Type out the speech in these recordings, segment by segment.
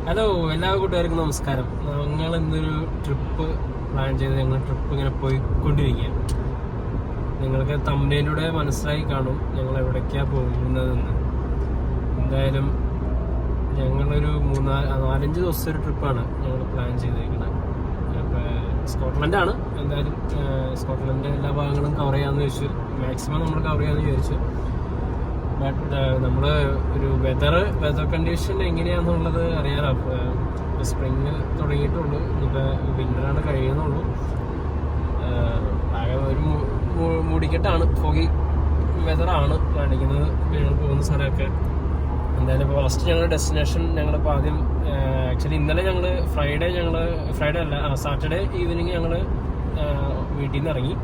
Hello, എല്ലാ കൂട്ടുകാർക്കും നമസ്കാരം. ഞങ്ങൾ ഇന്നൊരു ട്രിപ്പ് പ്ലാൻ ചെയ്ത് ഞങ്ങൾ ട്രിപ്പ് ഇങ്ങനെ പോയിക്കൊണ്ടിരിക്കുക. നിങ്ങൾക്ക് തമ്പനയിലൂടെ മനസ്സിലായി കാണും ഞങ്ങൾ എവിടേക്കാണ് പോകുന്നതെന്ന്. എന്തായാലും ഞങ്ങളൊരു 4-5 ദിവസത്തെ ഒരു ട്രിപ്പാണ് ഞങ്ങൾ പ്ലാൻ ചെയ്തിരിക്കുന്നത്. അപ്പോൾ സ്കോട്ട്ലൻഡാണ്. എന്തായാലും സ്കോട്ട്ലൻഡിൻ്റെ എല്ലാ ഭാഗങ്ങളും കവർ ചെയ്യാമെന്ന് ചോദിച്ചു. മാക്സിമം നമ്മൾ കവർ ചെയ്യാമെന്ന് വിചാരിച്ചു. ബട്ട് നമ്മൾ ഒരു വെതർ കണ്ടീഷൻ എങ്ങനെയാണെന്നുള്ളത് അറിയാലോ. സ്പ്രിങ് തുടങ്ങിയിട്ടുള്ളൂ, ഇനിയിപ്പോൾ വിൻ്ററാണ് കഴിയുന്നുള്ളൂ. ആകെ ഒരു മൂടിക്കെട്ടാണ്, ഫോഗി വെതറാണ് കാണിക്കുന്നത് ഞങ്ങൾ പോകുന്ന സ്ഥലമൊക്കെ. എന്തായാലും ഇപ്പോൾ ഫസ്റ്റ് ഞങ്ങളുടെ ഡെസ്റ്റിനേഷൻ ഞങ്ങളിപ്പോൾ ആദ്യം ആക്ച്വലി ഇന്നലെ ഞങ്ങൾ സാറ്റർഡേ ഈവനിങ് ഞങ്ങൾ വീട്ടിൽ നിന്ന് ഇറങ്ങി.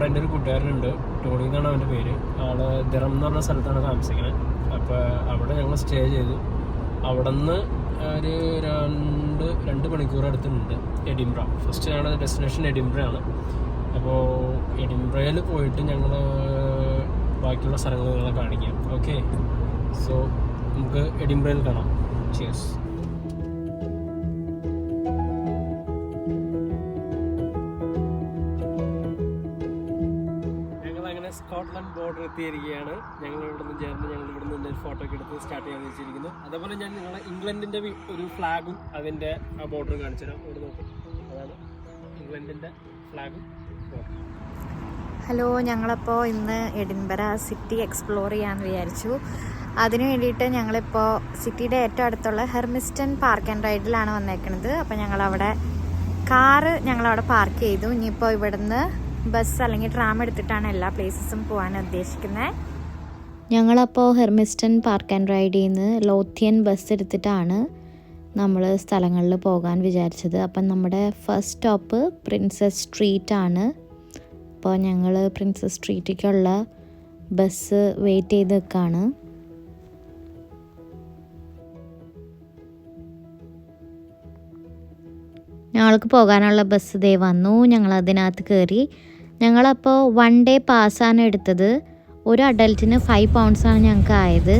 എൻ്റെ ഒരു കൂട്ടുകാരനുണ്ട്, ടോണി എന്നാണ് അവൻ്റെ പേര്. ആള് ദിറം എന്ന് പറഞ്ഞ സ്ഥലത്താണ് താമസിക്കുന്നത്. അപ്പോൾ അവിടെ ഞങ്ങൾ സ്റ്റേ ചെയ്തു. അവിടെ നിന്ന് ഒരു 2 മണിക്കൂർ അടുത്തുണ്ട് എഡിൻബ്ര. ഫസ്റ്റ് ഞങ്ങളുടെ ഡെസ്റ്റിനേഷൻ എഡിൻബ്ര ആണ്. അപ്പോൾ എഡിൻബ്രയിൽ പോയിട്ട് ഞങ്ങൾ ബാക്കിയുള്ള സ്ഥലങ്ങൾ നിങ്ങളെ കാണിക്കാം. ഓക്കെ, സോ നമുക്ക് എഡിൻബ്രയിൽ കാണാം. ചിയേഴ്സ്. സ്കോട്ട്ലൻഡ് ബോർഡർ എത്തിയിരിക്കുകയാണ്. ഞങ്ങൾ ഇവിടുന്ന് ഫോട്ടോ ഒക്കെ എടുത്ത് സ്റ്റാർട്ട് ചെയ്യാൻ വെച്ചിരിക്കുന്നു. അതേപോലെ ഞാൻ നിങ്ങളെ ഇംഗ്ലണ്ടിൻ്റെ ഒരു ഫ്ലാഗും അതിൻ്റെ ആ ബോർഡറും കാണിച്ചു തരാം. ഇവിടെ നോക്കും, അതാണ് ഇംഗ്ലണ്ടിൻ്റെ ഫ്ലാഗും ബോർഡറും. ഹലോ, ഞങ്ങളപ്പോൾ ഇന്ന് എഡിൻബറ സിറ്റി എക്സ്പ്ലോർ ചെയ്യാമെന്ന് വിചാരിച്ചു. അതിനു വേണ്ടിയിട്ട് ഞങ്ങളിപ്പോൾ സിറ്റിയുടെ ഏറ്റവും അടുത്തുള്ള ഹെർമിസ്റ്റൺ പാർക്ക് ആൻഡ് റൈഡിലാണ് വന്നേക്കുന്നത്. അപ്പോൾ ഞങ്ങളവിടെ ഞങ്ങളവിടെ പാർക്ക് ചെയ്തു. ഇനിയിപ്പോൾ ഇവിടുന്ന് ബസ് അല്ലെങ്കിൽ ട്രാം എടുത്തിട്ടാണ് എല്ലാ പ്ലേസസും പോകാൻ ഉദ്ദേശിക്കുന്നത്. ഞങ്ങളപ്പോൾ ഹെർമിസ്റ്റൺ പാർക്ക് ആൻഡ് റൈഡിൽ നിന്ന് ലോത്തിയൻ ബസ് എടുത്തിട്ടാണ് നമ്മൾ സ്ഥലങ്ങളിൽ പോകാൻ വിചാരിച്ചത്. അപ്പം നമ്മുടെ ഫസ്റ്റ് സ്റ്റോപ്പ് പ്രിൻസസ് സ്ട്രീറ്റ് ആണ്. അപ്പോൾ ഞങ്ങൾ പ്രിൻസസ് സ്ട്രീറ്റിലേക്കുള്ള ബസ് വെയിറ്റ് ചെയ്ത് നിൽക്കുകയാണ്. ഞങ്ങൾക്ക് പോകാനുള്ള ബസ് ദേ വന്നു. ഞങ്ങൾ അതിനകത്ത് കയറി. ഞങ്ങളപ്പോൾ 1 ഡേ പാസ്സാണ് എടുത്തത്. ഒരു അഡൽറ്റിന് 5 പൗണ്ട്സാണ് ഞങ്ങൾക്ക് ആയത്.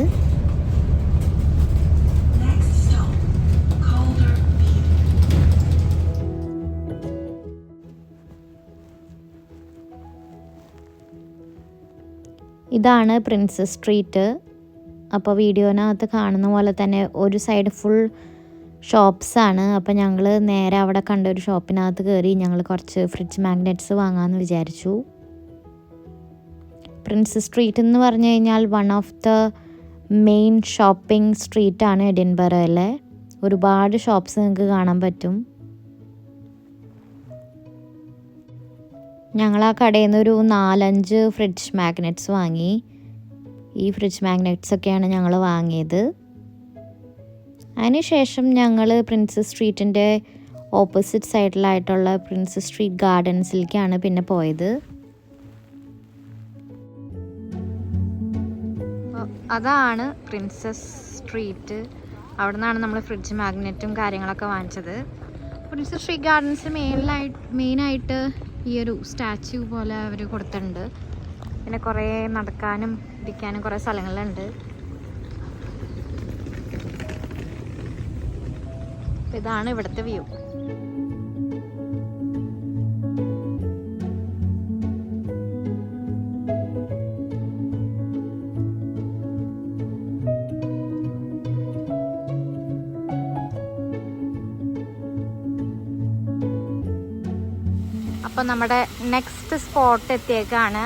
ഇതാണ് പ്രിൻസസ് സ്ട്രീറ്റ്. അപ്പോൾ വീഡിയോനകത്ത് കാണുന്ന പോലെ തന്നെ ഒരു സൈഡ് ഫുൾ ഷോപ്സാണ്. അപ്പോൾ ഞങ്ങൾ നേരെ അവിടെ കണ്ട ഒരു ഷോപ്പിനകത്ത് കയറി ഞങ്ങൾ കുറച്ച് ഫ്രിഡ്ജ് മാഗ്നറ്റ്സ് വാങ്ങാമെന്ന് വിചാരിച്ചു. പ്രിൻസസ് സ്ട്രീറ്റ് എന്ന് പറഞ്ഞു കഴിഞ്ഞാൽ one of the main shopping സ്ട്രീറ്റാണ് എഡിൻബറയിലെ. ഒരുപാട് ഷോപ്സ് നിങ്ങൾക്ക് കാണാൻ പറ്റും. ഞങ്ങൾ ആ കടയിൽ നിന്ന് ഒരു 4-5 ഫ്രിഡ്ജ് മാഗ്നറ്റ്സ് വാങ്ങി. ഈ ഫ്രിഡ്ജ് മാഗ്നറ്റ്സ് ഒക്കെയാണ് ഞങ്ങൾ വാങ്ങിയത്. അതിനുശേഷം ഞങ്ങൾ പ്രിൻസസ് സ്ട്രീറ്റിൻ്റെ ഓപ്പോസിറ്റ് സൈഡിലായിട്ടുള്ള പ്രിൻസസ് സ്ട്രീറ്റ് ഗാർഡൻസിലേക്കാണ് പിന്നെ പോയത്. അതാണ് പ്രിൻസസ് സ്ട്രീറ്റ്. അവിടെ നിന്നാണ് നമ്മൾ ഫ്രിഡ്ജ് മാഗ്നറ്റും കാര്യങ്ങളൊക്കെ വാങ്ങിച്ചത്. പ്രിൻസസ് സ്ട്രീറ്റ് ഗാർഡൻസ് മെയിനായിട്ട് ഈ ഒരു സ്റ്റാച്യു പോലെ അവർ കൊടുത്തിട്ടുണ്ട്. പിന്നെ കുറേ നടക്കാനും ഇരിക്കാനും കുറേ സ്ഥലങ്ങളുണ്ട്. ഇതാണ് ഇവിടുത്തെ വ്യൂ. അപ്പോൾ നമ്മുടെ നെക്സ്റ്റ് സ്പോട്ട് എത്തിയേക്കാണ്.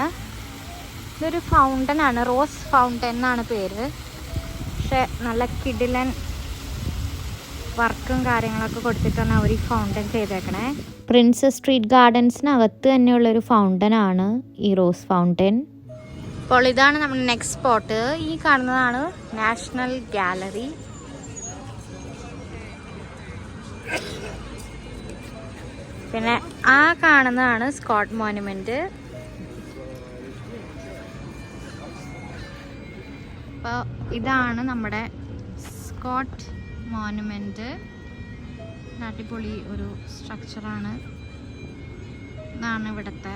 ഇതൊരു ഫൗണ്ടൻ ആണ്, റോസ് ഫൗണ്ടൻ എന്നാണ് പേര്. പക്ഷെ നല്ല കിടിലൻ വർക്കും കാര്യങ്ങളൊക്കെ കൊടുത്തിട്ടാണ് അവർ ഈ ഫൗണ്ടൻ ചെയ്തേക്കണേ. പ്രിൻസസ് സ്ട്രീറ്റ് ഗാർഡൻസിനകത്ത് തന്നെയുള്ളൊരു ഫൗണ്ടൻ ആണ് ഈ റോസ് ഫൗണ്ടൻ. അപ്പോൾ ഇതാണ് നമ്മുടെ നെക്സ്റ്റ് സ്പോട്ട്. ഈ കാണുന്നതാണ് നാഷണൽ ഗാലറി. പിന്നെ ആ കാണുന്നതാണ് സ്കോട്ട് മോനുമെന്റ്. അപ്പോൾ ഇതാണ് നമ്മുടെ സ്കോട്ട് മോനുമെന്റ്. അടിപൊളി ഒരു സ്ട്രക്ചറാണ്. ഇതാണ് ഇവിടുത്തെ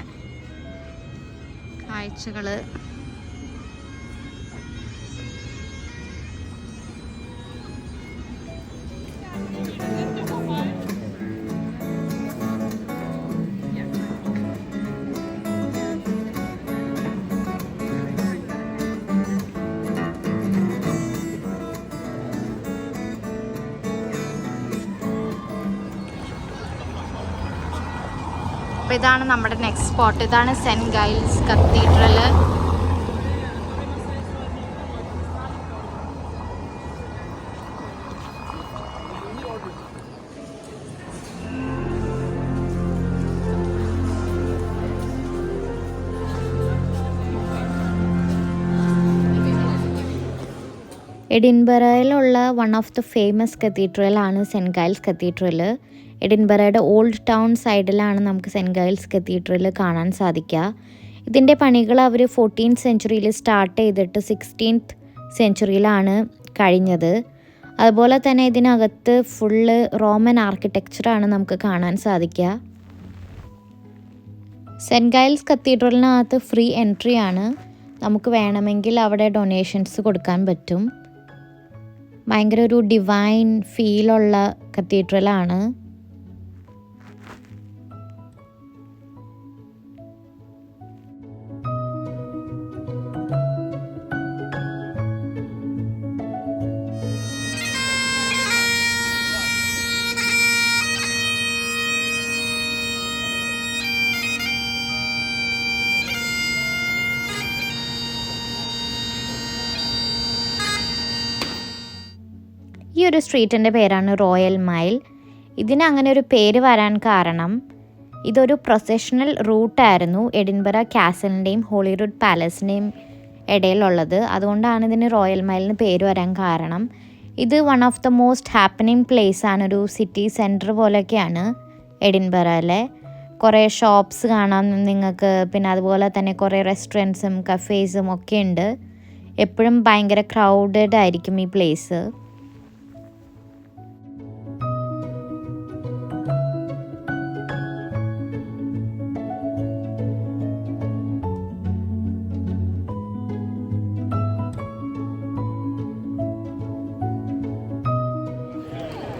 കാഴ്ചകൾ. അപ്പോൾ ഇതാണ് നമ്മുടെ നെക്സ്റ്റ് സ്പോട്ട്. ഇതാണ് സെൻറ്റ് ഗൈൽസ് കത്തീഡ്രൽ. എഡിൻബറയിലുള്ള വൺ ഓഫ് ദ ഫേമസ് കത്തീഡ്രലാണ് സെൻറ്റ് ഗൈൽസ് കത്തീഡ്രൽ. എഡിൻബറയുടെ ഓൾഡ് ടൗൺ സൈഡിലാണ് നമുക്ക് സെൻറ്റ് ഗൈൽസ് കത്തീഡ്രൽ കാണാൻ സാധിക്കുക. ഇതിൻ്റെ പണികൾ അവർ 14th സെഞ്ച്വറിയിൽ സ്റ്റാർട്ട് ചെയ്തിട്ട് 16th സെഞ്ച്വറിയിലാണ് കഴിഞ്ഞത്. അതുപോലെ തന്നെ ഇതിനകത്ത് ഫുള്ള് റോമൻ ആർക്കിടെക്ചറാണ് നമുക്ക് കാണാൻ സാധിക്കുക. സെൻറ്റ് ഗൈൽസ് കത്തീഡ്രലിനകത്ത് ഫ്രീ എൻട്രി ആണ്. നമുക്ക് വേണമെങ്കിൽ അവിടെ ഡൊണേഷൻസ് കൊടുക്കാൻ പറ്റും. ഭയങ്കര ഒരു ഡിവൈൻ ഫീലുള്ള കത്തീഡ്രലാണ്. ഈ ഒരു സ്ട്രീറ്റിൻ്റെ പേരാണ് റോയൽ മൈൽ. ഇതിന് അങ്ങനെ ഒരു പേര് വരാൻ കാരണം ഇതൊരു പ്രൊസഷണൽ റൂട്ടായിരുന്നു എഡിൻബറ കാസലിൻ്റെയും ഹോളിവുഡ് പാലസിൻ്റെയും ഇടയിലുള്ളത്. അതുകൊണ്ടാണ് ഇതിന് റോയൽ മൈലിന് പേര് വരാൻ കാരണം. ഇത് one of the most happening place ആണ്. ഒരു സിറ്റി സെൻറ്റർ പോലെയൊക്കെയാണ് എഡിൻബറയിലെ. കുറേ ഷോപ്സ് കാണാം നിങ്ങൾക്ക്. പിന്നെ അതുപോലെ തന്നെ കുറേ റെസ്റ്റോറൻറ്റ്സും കഫേസും ഒക്കെ ഉണ്ട്. എപ്പോഴും ഭയങ്കര ക്രൗഡഡ് ആയിരിക്കും ഈ പ്ലേസ്.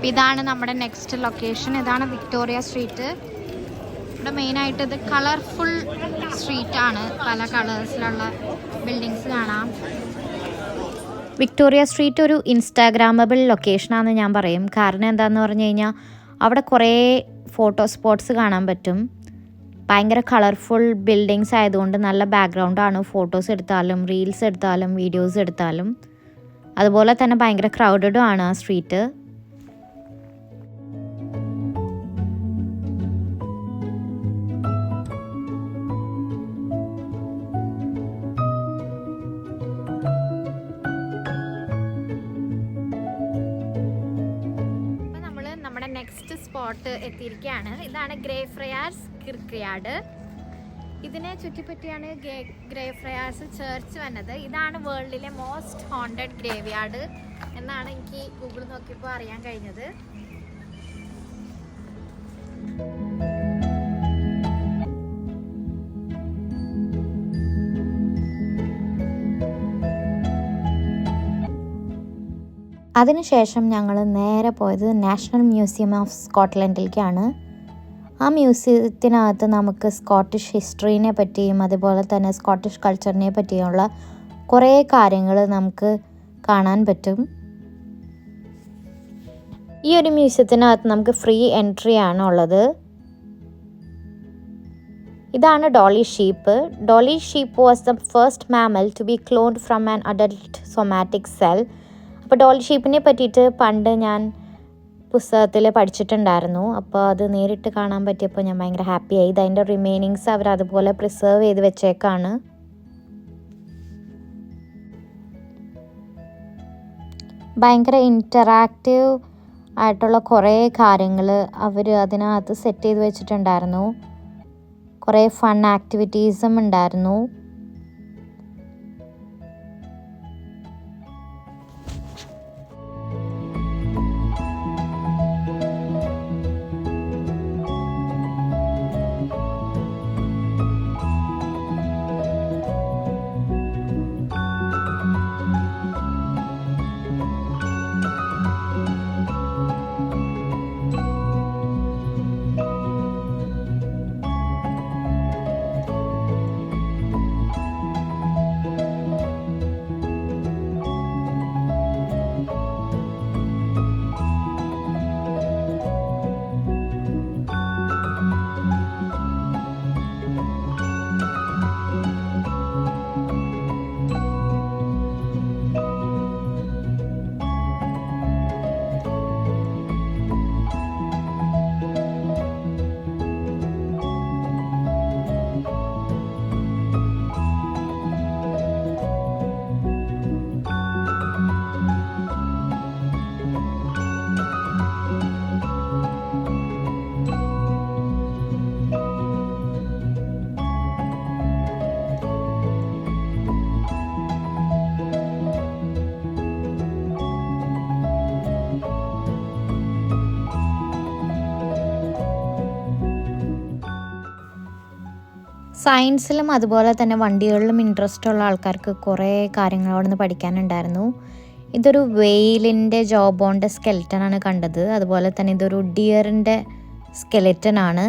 ഇതാണ് നമ്മുടെ നെക്സ്റ്റ് ലൊക്കേഷൻ. ഇതാണ് വിക്ടോറിയ സ്ട്രീറ്റ്. ഇവിടെ മെയിനായിട്ട് ഇത് കളർഫുൾ സ്ട്രീറ്റാണ്. പല കളേഴ്സിലുള്ള ബിൽഡിങ്സ് കാണാം. വിക്ടോറിയ സ്ട്രീറ്റ് ഒരു ഇൻസ്റ്റാഗ്രാമബിൾ ലൊക്കേഷനാണെന്ന് ഞാൻ പറയും. കാരണം എന്താണെന്ന് പറഞ്ഞു കഴിഞ്ഞാൽ അവിടെ കുറേ ഫോട്ടോ സ്പോട്ട്സ് കാണാൻ പറ്റും. ഭയങ്കര കളർഫുൾ ബിൽഡിങ്സ് ആയതുകൊണ്ട് നല്ല ബാക്ക്ഗ്രൗണ്ടാണ്. ഫോട്ടോസ് എടുത്താലും റീൽസ് എടുത്താലും വീഡിയോസ് എടുത്താലും. അതുപോലെ തന്നെ ഭയങ്കര ക്രൗഡഡും ആണ് ആ സ്ട്രീറ്റ്. നെക്സ്റ്റ് സ്പോട്ട് എത്തിയിരിക്കുകയാണ്. ഇതാണ് ഗ്രേ ഫ്രയാർസ് കിർക്ക്യാർഡ്. ഇതിനെ ചുറ്റിപ്പറ്റിയാണ് ഗ്രേ ഫ്രയാർസ് ചർച്ച് വന്നത്. ഇതാണ് വേൾഡിലെ മോസ്റ്റ് ഹോണ്ടഡ് ഗ്രേവ് യാർഡ് എന്നാണ് എനിക്ക് ഗൂഗിൾ നോക്കിയപ്പോൾ അറിയാൻ കഴിഞ്ഞത്. അതിനുശേഷം ഞങ്ങൾ നേരെ പോയത് നാഷണൽ മ്യൂസിയം ഓഫ് സ്കോട്ട്ലൻഡിലേക്കാണ്. ആ മ്യൂസിയത്തിനകത്ത് നമുക്ക് സ്കോട്ടിഷ് ഹിസ്റ്ററിനെ പറ്റിയും അതുപോലെ തന്നെ സ്കോട്ടിഷ് കൾച്ചറിനെ പറ്റിയുള്ള കുറേ കാര്യങ്ങൾ നമുക്ക് കാണാൻ പറ്റും. ഈ ഒരു മ്യൂസിയത്തിനകത്ത് നമുക്ക് ഫ്രീ എൻട്രി ആണ് ഉള്ളത്. ഇതാണ് Dolly sheep. Dolly sheep was the first mammal to be cloned from an adult somatic cell. അപ്പോൾ ഡോളി ഷീപ്പിനെ പറ്റിയിട്ട് പണ്ട് ഞാൻ പുസ്തകത്തിൽ പഠിച്ചിട്ടുണ്ടായിരുന്നു. അപ്പോൾ അത് നേരിട്ട് കാണാൻ പറ്റിയപ്പോൾ ഞാൻ ഭയങ്കര ഹാപ്പിയായി. അതിൻ്റെ റിമൈനിങ്സ് അവർ അതുപോലെ പ്രിസർവ് ചെയ്ത് വെച്ചേക്കാണ്. ഭയങ്കര ഇൻറ്ററാക്റ്റീവ് ആയിട്ടുള്ള കുറേ കാര്യങ്ങൾ അവർ അതിനകത്ത് സെറ്റ് ചെയ്ത് വെച്ചിട്ടുണ്ടായിരുന്നു. കുറേ ഫൺ ആക്ടിവിറ്റീസും ഉണ്ടായിരുന്നു. സയൻസിലും അതുപോലെ തന്നെ വണ്ടികളിലും ഇൻട്രസ്റ്റ് ഉള്ള ആൾക്കാർക്ക് കുറേ കാര്യങ്ങൾ അവിടെ നിന്ന് പഠിക്കാനുണ്ടായിരുന്നു. ഇതൊരു വെയിലിൻ്റെ ജോബോണിൻ്റെ സ്കെൽറ്റനാണ് കണ്ടത്. അതുപോലെ തന്നെ ഇതൊരു ഡിയറിൻ്റെ സ്കെലറ്റനാണ്.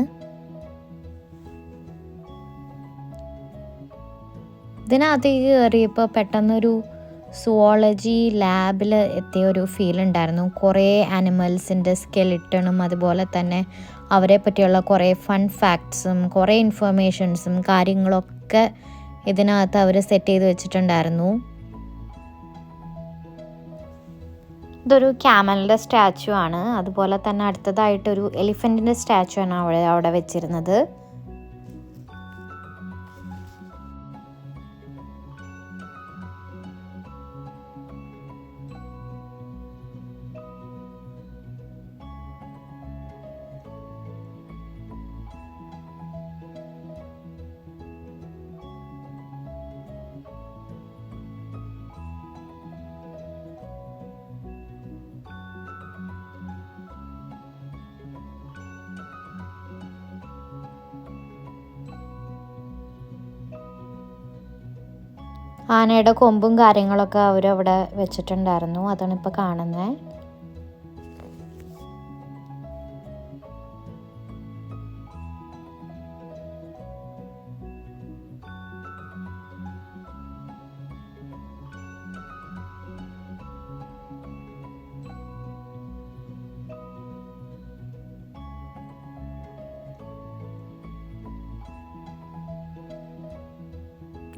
ഇതിനകത്തേക്ക് കയറിയപ്പോൾ പെട്ടെന്നൊരു സുവോളജി ലാബിൽ എത്തിയ ഒരു ഫീൽ ഉണ്ടായിരുന്നു. കുറേ ആനിമൽസിൻ്റെ സ്കെലിറ്റണും അതുപോലെ തന്നെ അവരെ പറ്റിയുള്ള കുറേ ഫൺ ഫാക്ട്സും കുറേ ഇൻഫർമേഷൻസും കാര്യങ്ങളൊക്കെ ഇതിനകത്ത് അവർ സെറ്റ് ചെയ്ത് വെച്ചിട്ടുണ്ടായിരുന്നു. ഇതൊരു ക്യാമലിൻ്റെ സ്റ്റാച്ചു ആണ്. അതുപോലെ തന്നെ അടുത്തതായിട്ടൊരു എലിഫൻറ്റിൻ്റെ സ്റ്റാച്ചു ആണ് അവിടെ വെച്ചിരുന്നത്. ആനയുടെ കൊമ്പും കാര്യങ്ങളൊക്കെ അവരവിടെ വെച്ചിട്ടുണ്ടായിരുന്നു. അതാണ് ഇപ്പോൾ കാണുന്നത്.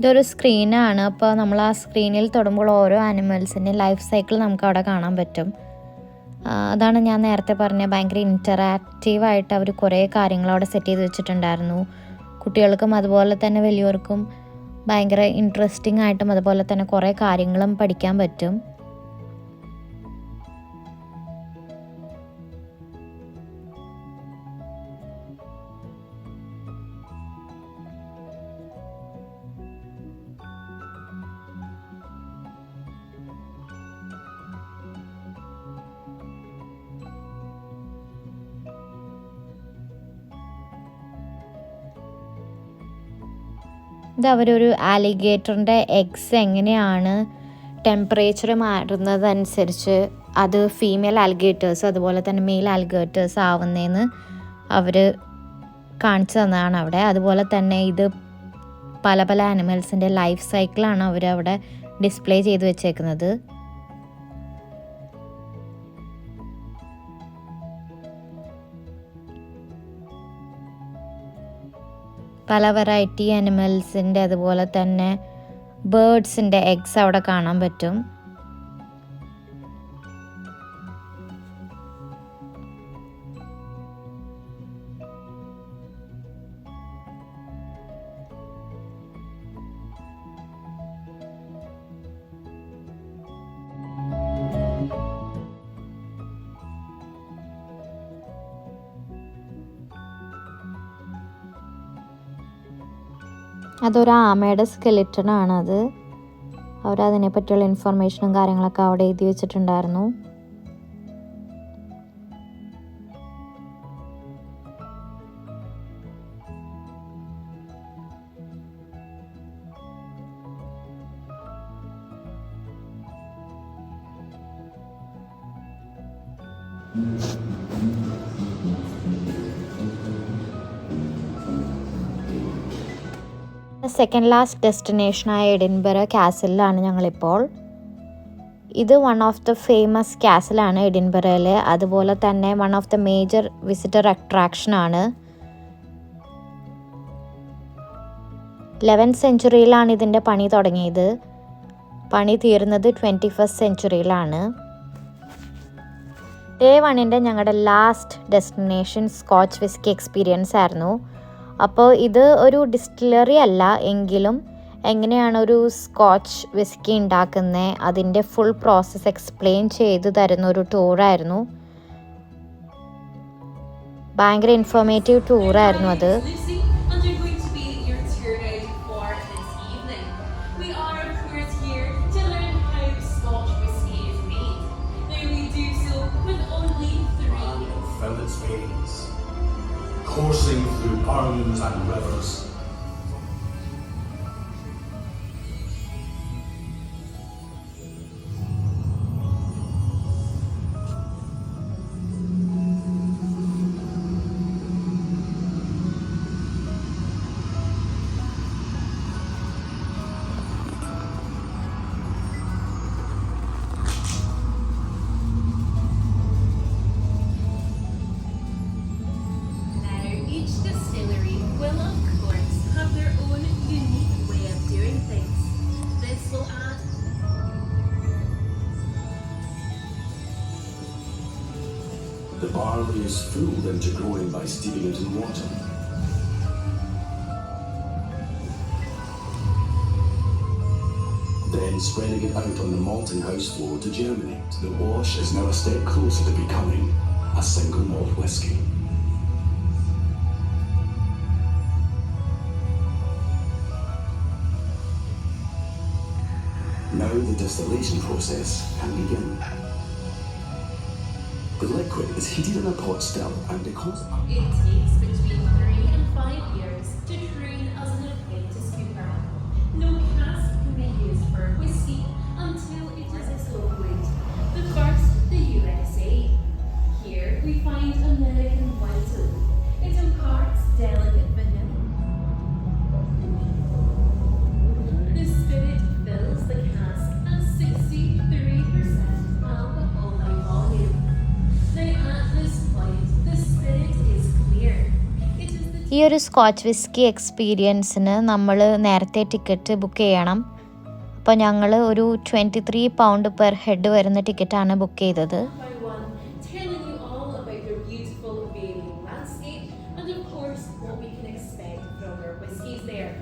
ഇതൊരു സ്ക്രീനാണ്. അപ്പോൾ നമ്മൾ ആ സ്ക്രീനിൽ തൊടുമ്പോൾ ഓരോ ആനിമൽസിൻ്റെ ലൈഫ് സൈക്കിൾ നമുക്ക് അവിടെ കാണാൻ പറ്റും. അതാണ് ഞാൻ നേരത്തെ പറഞ്ഞ ഭയങ്കര ഇൻറ്ററാക്റ്റീവായിട്ട് അവർ കുറേ കാര്യങ്ങൾ അവിടെ സെറ്റ് ചെയ്ത് വെച്ചിട്ടുണ്ടായിരുന്നു. കുട്ടികൾക്കും അതുപോലെ തന്നെ വലിയവർക്കും ഭയങ്കര ഇൻട്രസ്റ്റിംഗ് ആയിട്ടും അതുപോലെ തന്നെ കുറേ കാര്യങ്ങളും പഠിക്കാൻ പറ്റും. ഇത് അവരൊരു ആലിഗേറ്ററിൻ്റെ എഗ്സ് എങ്ങനെയാണ് ടെമ്പറേച്ചർ മാറുന്നതനുസരിച്ച് അത് ഫീമെയിൽ ആലിഗേറ്റേഴ്സ് അതുപോലെ തന്നെ മെയിൽ ആലിഗേറ്റേഴ്സ് ആവുന്നതെന്ന് അവർ കാണിച്ചു തന്നതാണ് അവിടെ. അതുപോലെ തന്നെ ഇത് പല പല ആനിമൽസിൻ്റെ ലൈഫ് സൈക്കിളാണ് അവരവിടെ ഡിസ്പ്ലേ ചെയ്ത് വെച്ചേക്കുന്നത്. പല വെറൈറ്റി ആനിമൽസിൻ്റെ അതുപോലെ തന്നെ ബേർഡ്സിൻ്റെ എഗ്സ് അവിടെ കാണാൻ പറ്റും. അതൊരു ആമയുടെ സ്കെലിറ്റനാണത്. അവരതിനെ പറ്റിയുള്ള ഇൻഫർമേഷനും കാര്യങ്ങളൊക്കെ അവിടെ എഴുതി വെച്ചിട്ടുണ്ടായിരുന്നു. സെക്കൻഡ് ലാസ്റ്റ് ഡെസ്റ്റിനേഷനായ എഡിൻബറ കാസിലാണ് ഞങ്ങളിപ്പോൾ. ഇത് വൺ ഓഫ് ദ ഫേമസ് കാസിലാണ് എഡിൻബറയിൽ. അതുപോലെ തന്നെ one of the major visitor അട്രാക്ഷനാണ്. 11th സെഞ്ച്വറിയിലാണ് ഇതിൻ്റെ പണി തുടങ്ങിയത്. പണി തീർന്നത് 21st സെഞ്ച്വറിയിലാണ്. ഡേ 1ൻ്റെ ഞങ്ങളുടെ last destination scotch whisky experience ആയിരുന്നു. അപ്പോൾ ഇത് ഒരു ഡിസ്റ്റിലറി അല്ല എങ്കിലും എങ്ങനെയാണ് ഒരു സ്കോച്ച് വിസ്കി ഉണ്ടാക്കുന്നത് അതിൻ്റെ ഫുൾ പ്രോസസ്സ് എക്സ്പ്ലെയിൻ ചെയ്തു തരുന്ന ഒരു ടൂറായിരുന്നു. ഭയങ്കര ഇൻഫോർമേറ്റീവ് ടൂറായിരുന്നു അത്. Coursing through burns and rivers, barley is fooled into growing by steeping it in water. Then spreading it out on the malting house floor to germinate. The wash is now a step closer to becoming a single malt whisky. Now the distillation process can begin. The liquid is heated in a pot still, and because it takes between 3 and 5 years to train as an apprentice cooper. No cask can be used for whiskey until it is exploded. The first, the USA. Here we find American white oak. It imparts delicate vanilla. The spirit fills the cask at 63% alcohol by volume. At this point, the spirit is clear. It is the ഈ ഒരു scotch whisky എക്സ്പീരിയൻസിന് നമ്മൾ നേരത്തെ ticket book ചെയ്യണം. അപ്പോൾ ഞങ്ങൾ ഒരു 23 pound per head വരുന്ന ടിക്കറ്റാണ് book ചെയ്തത്. by one, telling you all about their beautiful varying landscape and of course what we can expect from their whiskies there.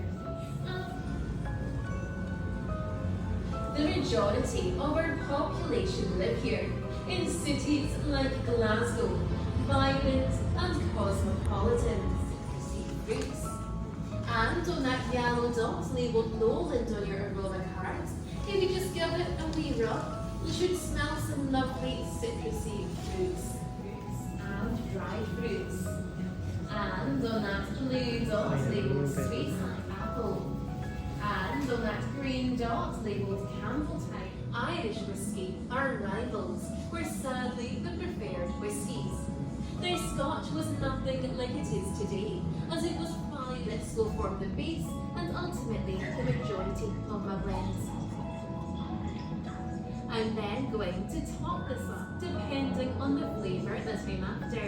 The majority of our population live here in cities like Glasgow, vibrant and cosmopolitan. Fruits. And on that yellow dot labelled Lowland on your aroma card, if you just give it a wee rub, you should smell some lovely citrusy fruits and dried fruits. And on that blue dot labelled Speyside apple. And on that green dot labelled Campbelltown, Irish whiskey are rivals, were sadly the preferred whiskies. Their Scotch was nothing like it is today, as it was 5 lists will form the base and ultimately the majority of my blends. I'm then going to top this up depending on the flavour that I'm after.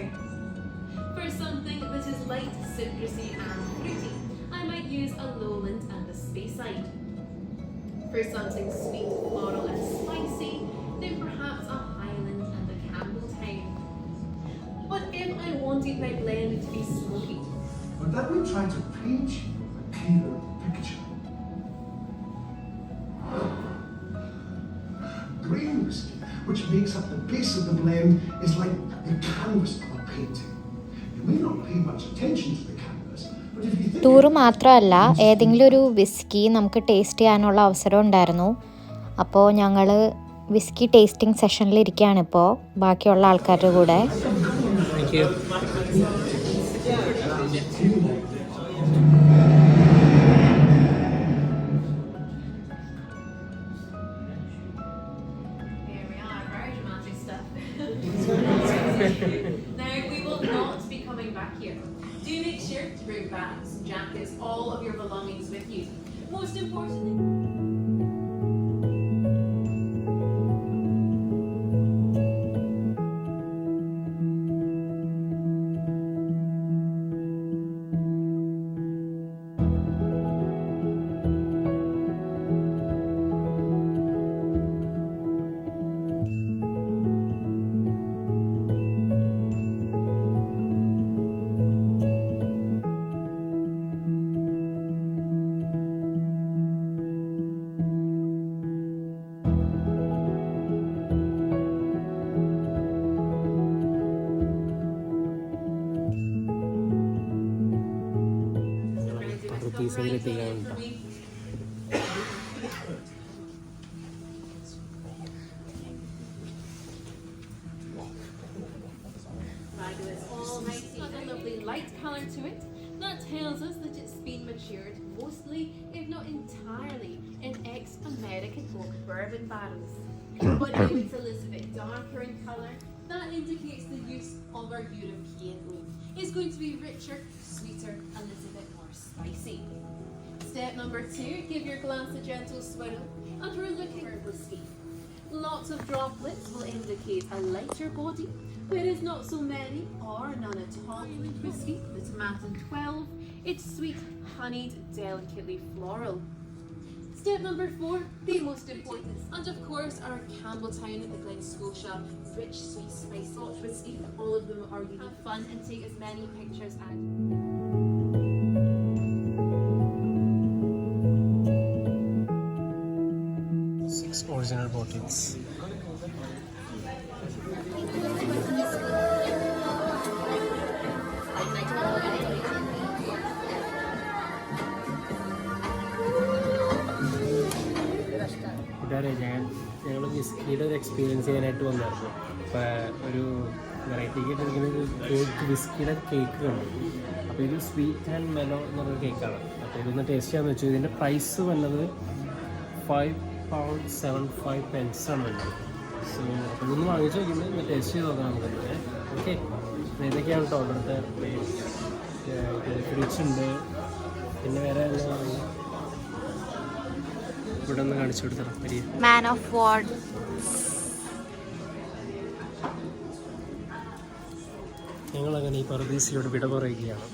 For something that is light, citrusy and fruity, I might use a Lowland and a Speyside. For something sweet, floral and spicy, then perhaps a Highland and a Campbelltown. But if I wanted my blend to be smoky, but let me try to paint you a clearer picture. Grain whiskey, which makes up the base of the blend, is like the canvas of a painting. You may not pay much attention to the canvas, but if you think... tour മാത്രമല്ല, ഏതെങ്കിലും ഒരു whisky നമുക്ക് taste ചെയ്യാനുള്ള അവസരം ഉണ്ടായിരുന്നു. അപ്പോൾ ഞങ്ങൾ whisky tasting സെഷനിൽ ഇരിക്കുകയാണ് ഇപ്പോൾ ബാക്കിയുള്ള ആൾക്കാരുടെ കൂടെ. Thank you. there we are, very dramatic stuff. Now, we will not be coming back here. Do make sure to bring bags, jackets, all of your belongings with you. Most importantly, almighty, a lovely light colour to it. That tells us that it's been matured mostly, if not entirely, in ex-American oak bourbon barrels. But if it's a little bit darker in colour, that indicates the use of our European oak. It's going to be richer, sweeter, a little bit more spicy. Step number 2, give your glass a gentle swirl and we're looking for whiskey. Lots of droplets will indicate a lighter body, whereas not so many or none at all with whiskey, the Tomatin 12. It's sweet, honeyed, delicately floral. Step number 4, the most important. And of course, our Campbelltown, the Glen Scotia, rich, sweet, spice salt whiskey. All of them are really fun and take as many pictures as. 6 original bottles. കൂട്ടുകാരെ ഞങ്ങൾ വിസ്കിയുടെ ഒരു experience ചെയ്യാനായിട്ട് വന്നായിരുന്നു. അപ്പോൾ ഒരു variety cake എടുക്കുന്നത് cake വിസ്കിയുടെ cake കണ്ടു. അപ്പോൾ ഇത് സ്വീറ്റ് ആൻഡ് മെലോ എന്ന് പറഞ്ഞ കേക്കാണ്. അപ്പോൾ ഇതൊന്ന് ടേസ്റ്റ് ചെയ്യാമെന്ന് വെച്ചു. ഇതിൻ്റെ പ്രൈസ് വന്നത് £5.75 ആണ് വേണ്ടത്. സോ അപ്പോൾ ഇതൊന്ന് വാങ്ങിച്ച് നോക്കിയിട്ട് ഒന്ന് ടേസ്റ്റ് ചെയ്ത് നോക്കാം നമുക്ക് തന്നെ. ഓക്കെ, ഇതൊക്കെയാണ് കേട്ടോ അവിടുത്തെ ഫ്രിഡ്ജ് ഉണ്ട്. പിന്നെ വേറെ ഇവിടെ ഒന്ന് കാണിച്ചു കൊടുത്തണം വലിയ മാൻ ഓഫ് വാർഡ്. ഞങ്ങളങ്ങനെ ഈ പറുദീസയോട് വിട പറയുകയാണ്.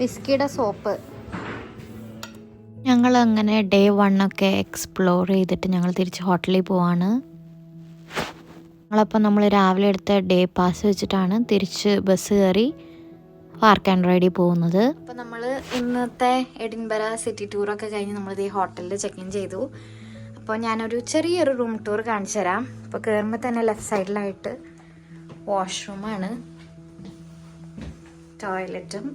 വിസ്കിയുടെ സോപ്പ്. ഞങ്ങൾ അങ്ങനെ ഡേ 1 ഒക്കെ എക്സ്പ്ലോർ ചെയ്തിട്ട് ഞങ്ങൾ തിരിച്ച് ഹോട്ടലിൽ പോവാണ്. ഞങ്ങളപ്പോൾ നമ്മൾ രാവിലെ എടുത്ത ഡേ പാസ് വെച്ചിട്ടാണ് തിരിച്ച് ബസ് കയറി പാർക്ക് ആൻഡ് റൈഡിൽ പോകുന്നത്. അപ്പോൾ നമ്മൾ ഇന്നത്തെ എഡിൻബറ സിറ്റി ടൂറൊക്കെ കഴിഞ്ഞ് നമ്മളിത് ഈ ഹോട്ടലിൽ ചെക്ക് ഇൻ ചെയ്തു. അപ്പോൾ ഞാനൊരു ചെറിയൊരു റൂം ടൂർ കാണിച്ചു തരാം. അപ്പോൾ കയറുമ്പോൾ തന്നെ ലെഫ്റ്റ് സൈഡിലായിട്ട് വാഷ്റൂമാണ്, ടോയ്ലറ്റും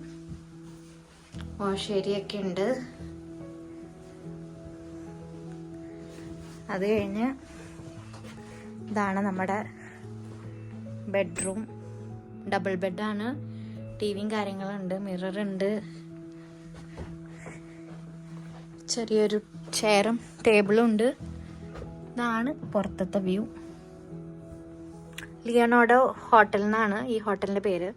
വാഷ് ഏരിയ ഒക്കെ ഉണ്ട്. അത് കഴിഞ്ഞ് ഇതാണ് നമ്മുടെ ബെഡ്റൂം. ഡബിൾ ബെഡാണ്, ടിവിയും കാര്യങ്ങളുണ്ട്, മിററുണ്ട്, ചെറിയൊരു ചെയറും ടേബിളും ഉണ്ട്. ഇതാണ് പുറത്തത്തെ വ്യൂ. ലിയോണാർഡോ ഹോട്ടൽ എന്നാണ് ഈ ഹോട്ടലിൻ്റെ പേര്.